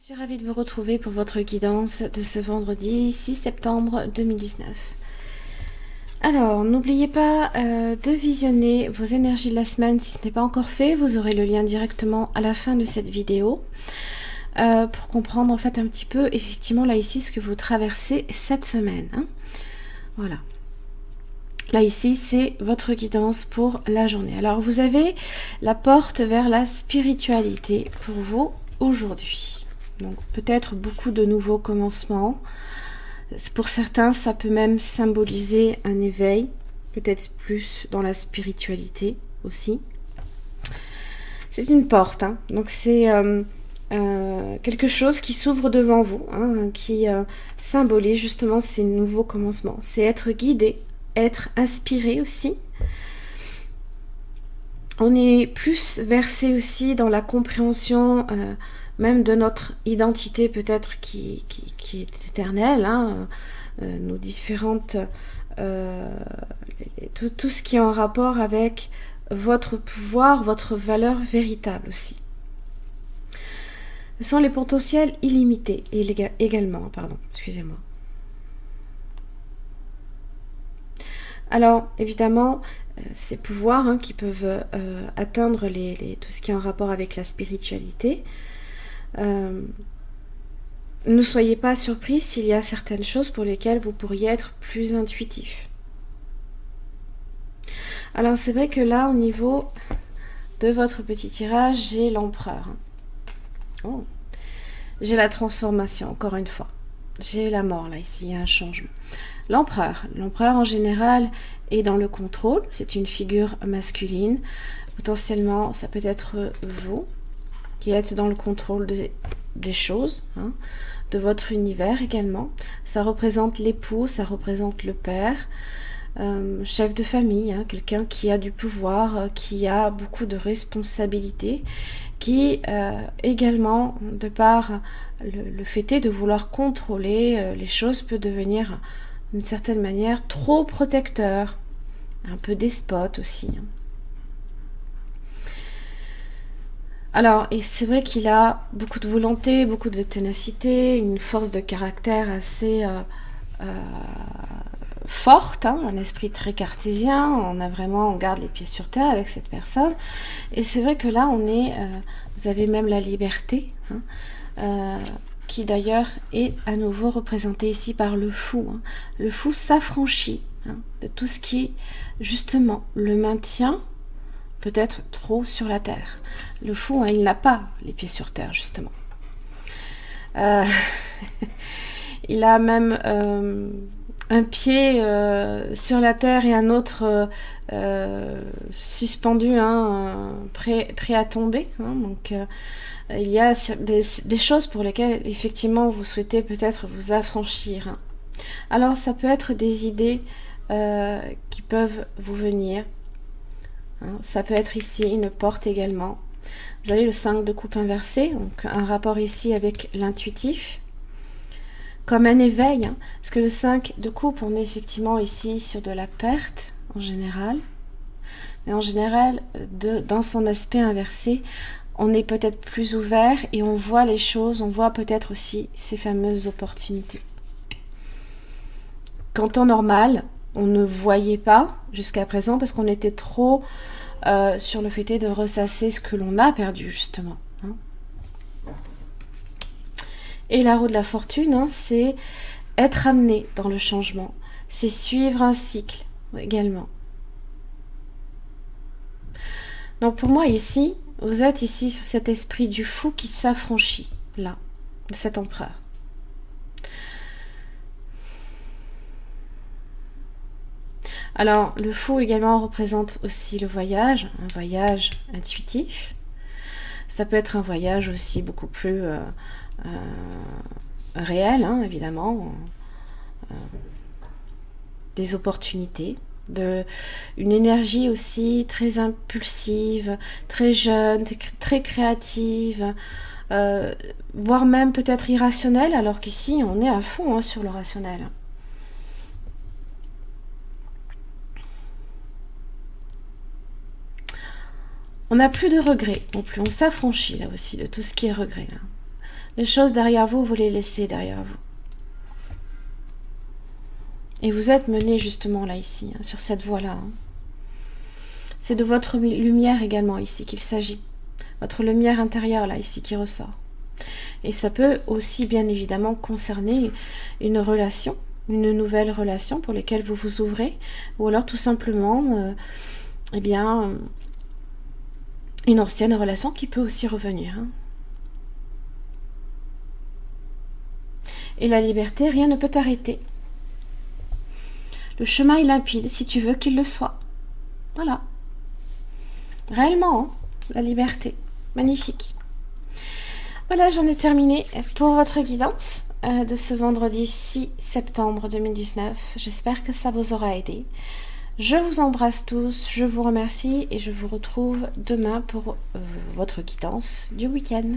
Je suis ravie de vous retrouver pour votre guidance de ce vendredi 6 septembre 2019. Alors, n'oubliez pas de visionner vos énergies de la semaine si ce n'est pas encore fait. Vous aurez le lien directement à la fin de cette vidéo pour comprendre en fait un petit peu effectivement là ici ce que vous traversez cette semaine. Hein. Voilà. Là ici, c'est votre guidance pour la journée. Alors, vous avez la porte vers la spiritualité pour vous aujourd'hui. Donc peut-être beaucoup de nouveaux commencements. Pour certains, ça peut même symboliser un éveil, peut-être plus dans la spiritualité aussi. C'est une porte, hein. Donc c'est quelque chose qui s'ouvre devant vous, hein, qui symbolise justement ces nouveaux commencements. C'est être guidé, être inspiré aussi. On est plus versé aussi dans la compréhension même de notre identité peut-être qui est éternelle, hein, nos différentes tout ce qui est en rapport avec votre pouvoir, votre valeur véritable aussi. Ce sont les potentiels illimités également, pardon, excusez-moi. Alors, évidemment, ces pouvoirs hein, qui peuvent atteindre tout ce qui est en rapport avec la spiritualité, ne soyez pas surpris s'il y a certaines choses pour lesquelles vous pourriez être plus intuitif. Alors, c'est vrai que là, au niveau de votre petit tirage, j'ai l'empereur. Oh. J'ai la transformation, encore une fois. J'ai la mort, là, ici, il y a un changement. L'empereur en général est dans le contrôle, c'est une figure masculine. Potentiellement, ça peut être vous qui êtes dans le contrôle des choses, hein, de votre univers également. Ça représente l'époux, ça représente le père, chef de famille, hein, quelqu'un qui a du pouvoir, qui a beaucoup de responsabilités, qui également, de par le fait de vouloir contrôler les choses, peut devenir d'une certaine manière trop protecteur, un peu despote aussi. Alors, c'est vrai qu'il a beaucoup de volonté, beaucoup de ténacité, une force de caractère assez forte, hein, un esprit très cartésien, on garde les pieds sur terre avec cette personne. Et c'est vrai que là, vous avez même la liberté, hein, qui d'ailleurs est à nouveau représenté ici par le fou. Hein. Le fou s'affranchit hein, de tout ce qui, justement, le maintient peut-être trop sur la terre. Le fou, hein, il n'a pas les pieds sur terre, justement. Il a même un pied sur la terre et un autre suspendu, hein, prêt à tomber. Hein, donc, il y a des choses pour lesquelles, effectivement, vous souhaitez peut-être vous affranchir. Hein. Alors, ça peut être des idées qui peuvent vous venir. Hein. Ça peut être ici une porte également. Vous avez le 5 de coupe inversé, donc un rapport ici avec l'intuitif. Comme un éveil, hein, parce que le 5 de coupe, on est effectivement ici sur de la perte, en général. Mais en général, dans son aspect inversé, on est peut-être plus ouvert et on voit les choses, on voit peut-être aussi ces fameuses opportunités. Qu'en temps normal, on ne voyait pas jusqu'à présent parce qu'on était trop sur le fait de ressasser ce que l'on a perdu, justement. Hein. Et la roue de la fortune, hein, c'est être amené dans le changement. C'est suivre un cycle également. Donc pour moi ici, vous êtes ici sur cet esprit du fou qui s'affranchit, là, de cet empereur. Alors, le fou également représente aussi le voyage, un voyage intuitif. Ça peut être un voyage aussi beaucoup plus réel, hein, évidemment. Des opportunités, une énergie aussi très impulsive, très jeune, très créative, voire même peut-être irrationnelle, alors qu'ici, on est à fond hein, sur le rationnel. On n'a plus de regrets non plus, on s'affranchit là aussi de tout ce qui est regret. Là. Les choses derrière vous, vous les laissez derrière vous. Et vous êtes mené justement là, ici, hein, sur cette voie-là. Hein. C'est de votre lumière également ici qu'il s'agit. Votre lumière intérieure là, ici, qui ressort. Et ça peut aussi, bien évidemment, concerner une relation, une nouvelle relation pour laquelle vous vous ouvrez, ou alors tout simplement, eh bien, une ancienne relation qui peut aussi revenir. Hein. Et la liberté, rien ne peut t'arrêter. Le chemin est limpide, si tu veux qu'il le soit. Voilà. Réellement, hein, la liberté. Magnifique. Voilà, j'en ai terminé pour votre guidance de ce vendredi 6 septembre 2019. J'espère que ça vous aura aidé. Je vous embrasse tous, je vous remercie et je vous retrouve demain pour votre guidance du week-end.